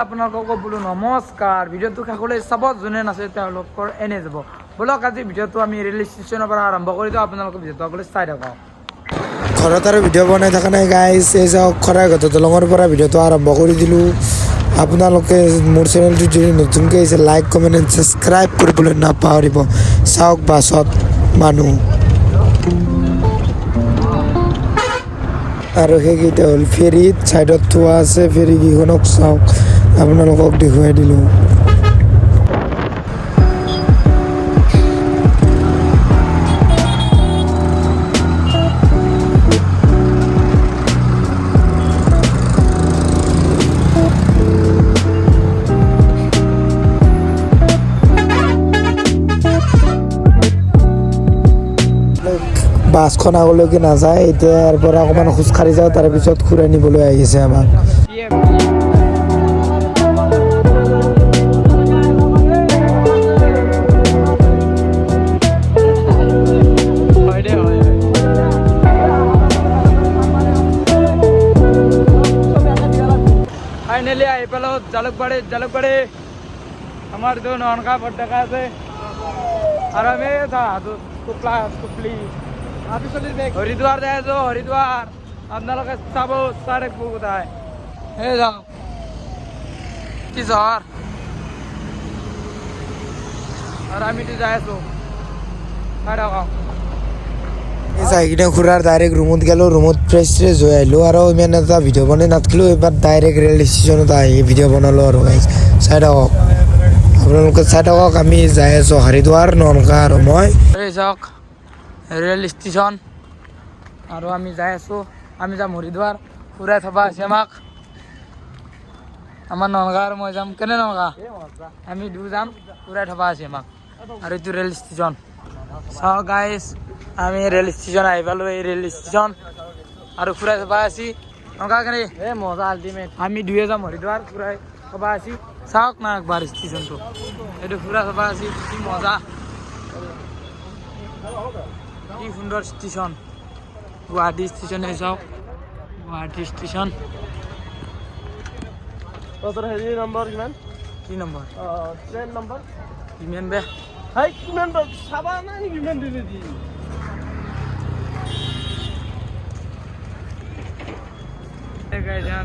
আপোনালোকক বোলো নমস্কাৰ। ভিডিঅ'টো শেষলৈ চাব, যোনে নাচে তেওঁলোকৰ এনে যাব। বলক আজি ভিডিঅ'টো আমি ৰেল ষ্টেচনৰ পৰা আৰম্ভ কৰি দিওঁ। আপোনালোকে ভিডিঅ'টো আগলৈ চাই থাকক। ঘৰত আৰু ভিডিঅ' বনাই থকা নাই গাইজ, এই যাওক শৰাইঘাট দলঙৰ পৰা ভিডিঅ'টো আৰম্ভ কৰি দিলোঁ। আপোনালোকে মোৰ চেনেলটো যদি নতুনকৈ আহিছে লাইক কমেণ্ট এণ্ড ছাবস্ক্ৰাইব কৰিবলৈ নাপাহৰিব। চাওক বাছত মানুহ আৰু সেইকেইটা হ'ল ফেৰীত ছাইডত থোৱা আছে। ফেৰীকেইখনক চাওক, আপোনালোকক দেখুৱাই দিলোঁ। বাছখন আগলৈকে নাযায়, এতিয়া ইয়াৰ পৰা অকণমান খোজকাঢ়ি যাওঁ, তাৰপিছত ঘূৰাই নিবলৈ আহিছে আমাক। ফাইনেলি আহি পেলো জালুকবাৰী। আমাৰ তো ননকা পতাকা আছে আৰু আমি হৰিদ্বাৰ যাই আছো। হৰিদ্বাৰ আপোনালোকে চাব, চাই থাকিব কোথায়। সেই যাওঁ কি চহৰ আৰু আমিতো যাই আছো, চাই থাকক। যাই কিনে খুৰাৰ ডাইৰেক্ট ৰুমত গ'লোঁ। ৰুমত ফ্ৰেছ হৈ আহিলোঁ আৰু ইমান এটা ভিডিঅ' বনাই নাথাকিলোঁ। এইবাৰ ডাইৰেক্ট ৰেল ষ্টেচনত আহি ভিডিঅ' বনালোঁ আৰু চাই থাকক, আপোনালোকে চাই থাকক। আমি যাই আছোঁ হৰিদ্বাৰ, ননকা আৰু মই। এই চাওক ৰেল ষ্টেচন আৰু আমি যাই আছোঁ। আমি যাম হৰিদ্বাৰ, ফুৰাই থবা আছে আমাক। আমাৰ ননকা আৰু মই যাম। কেনে ননকা আমি দু যাম, ফুৰাই থবা আছে আমাক। আৰু এইটো ৰেল ষ্টেচন চাওক গাইজ, আমি ৰেল ষ্টেচন আহি পালোঁ। এই ৰেল ষ্টেচন আৰু ফুৰাই থবা আছি ননকা কেনে মজা আল্টিমেট। আমি দুয়ে যাম হৰিদ্বাৰ, ফুৰাই থবা আছি। চাওক না একবাৰ ষ্টেচনটো, এইটো ফুৰাই থবা আছি। কি মজা, কি সুন্দৰ ষ্টেচন। গুৱাহাটী ষ্টেচন চাওক, গুৱাহাটী ষ্টেচন। হেৰি নম্বৰ কিমান? কি নম্বৰ? ট্ৰেইন নম্বৰ কিমান বে? কিমান চাবা নাই কিমান দিলে দি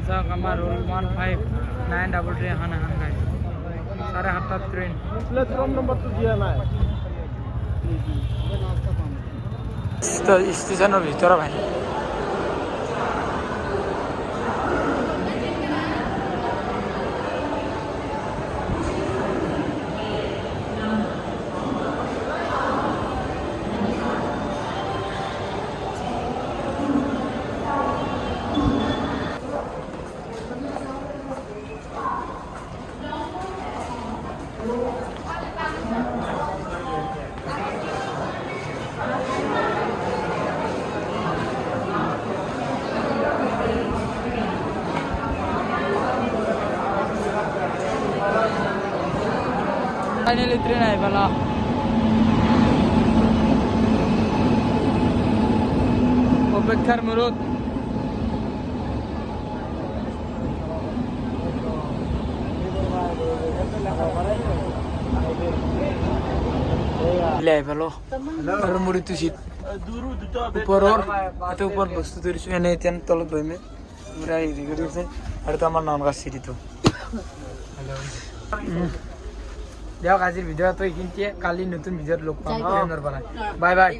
চাওক আমাৰ ৰোল 1593 এখন গাই 7:30 ট্ৰেইন। প্লেটফৰ্ম নম্বৰটো দিয়া নাই। ষ্টেচনৰ ভিতৰত ভাই ফাইনেলি ট্ৰেন আই পেলা। অপেক্ষাৰ মুৰত আই পেলো আৰু মুড়িটো চিট ওপৰৰ এটা ওপৰত বস্তু ধৰিছোঁ। এনে এতিয়া তলত বহিমে পুৰা হেৰি কৰি আছে। আৰু তো আমাৰ ননকা চিটিটো দিয়ক। আজিৰ ভিডিঅ'টো এইখিনিতে, কালি নতুন ভিডিঅ'ত লগ পাম। Bye bye.